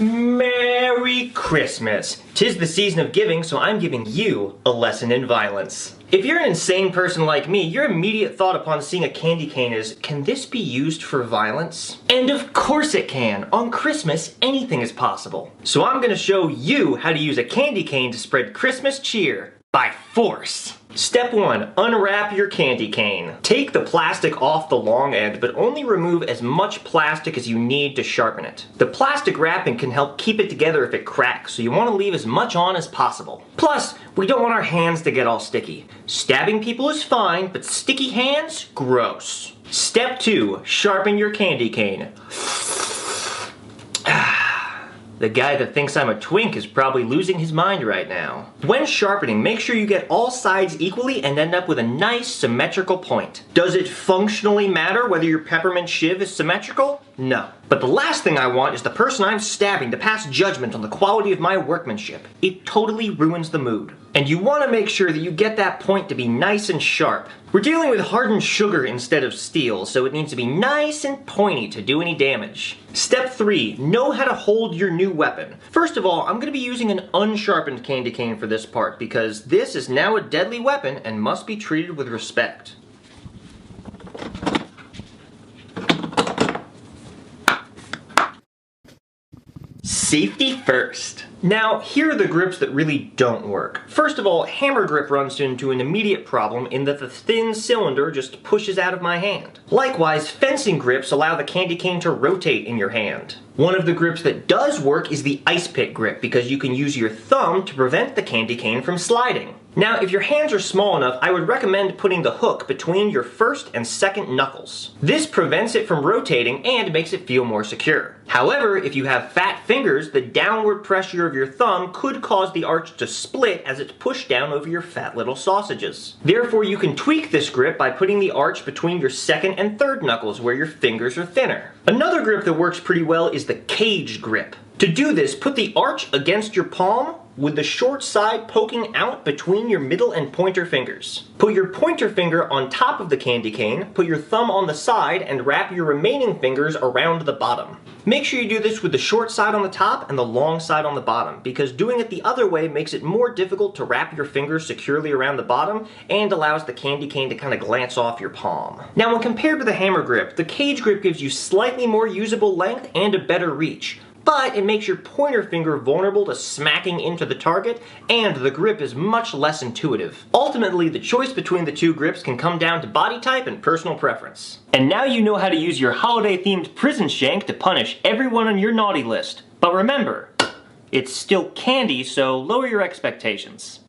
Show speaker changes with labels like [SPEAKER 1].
[SPEAKER 1] Merry Christmas! 'Tis the season of giving, so I'm giving you a lesson in violence. If you're an insane person like me, your immediate thought upon seeing a candy cane is, can this be used for violence? And of course it can! On Christmas, anything is possible. So I'm gonna show you how to use a candy cane to spread Christmas cheer by force. Step 1. Unwrap your candy cane. Take the plastic off the long end, but only remove as much plastic as you need to sharpen it. The plastic wrapping can help keep it together if it cracks, so you want to leave as much on as possible. Plus, we don't want our hands to get all sticky. Stabbing people is fine, but sticky hands? Gross. Step 2. Sharpen your candy cane. The guy that thinks I'm a twink is probably losing his mind right now. When sharpening, make sure you get all sides equally and end up with a nice symmetrical point. Does it functionally matter whether your peppermint shiv is symmetrical? No. But the last thing I want is the person I'm stabbing to pass judgment on the quality of my workmanship. It totally ruins the mood. And you want to make sure that you get that point to be nice and sharp. We're dealing with hardened sugar instead of steel, so it needs to be nice and pointy to do any damage. Step 3. Know how to hold your new weapon. First of all, I'm going to be using an unsharpened candy cane for this part because this is now a deadly weapon and must be treated with respect. Safety first. Now, here are the grips that really don't work. First of all, hammer grip runs into an immediate problem in that the thin cylinder just pushes out of my hand. Likewise, fencing grips allow the candy cane to rotate in your hand. One of the grips that does work is the ice pick grip because you can use your thumb to prevent the candy cane from sliding. Now, if your hands are small enough, I would recommend putting the hook between your first and second knuckles. This prevents it from rotating and makes it feel more secure. However, if you have fat fingers, the downward pressure of your thumb could cause the arch to split as it's pushed down over your fat little sausages. Therefore, you can tweak this grip by putting the arch between your second and third knuckles where your fingers are thinner. Another grip that works pretty well is the cage grip. To do this, put the arch against your palm with the short side poking out between your middle and pointer fingers. Put your pointer finger on top of the candy cane, put your thumb on the side, and wrap your remaining fingers around the bottom. Make sure you do this with the short side on the top and the long side on the bottom, because doing it the other way makes it more difficult to wrap your fingers securely around the bottom and allows the candy cane to kind of glance off your palm. Now, when compared to the hammer grip, the cage grip gives you slightly more usable length and a better reach. But it makes your pointer finger vulnerable to smacking into the target, and the grip is much less intuitive. Ultimately, the choice between the two grips can come down to body type and personal preference. And now you know how to use your holiday-themed prison shank to punish everyone on your naughty list. But remember, it's still candy, so lower your expectations.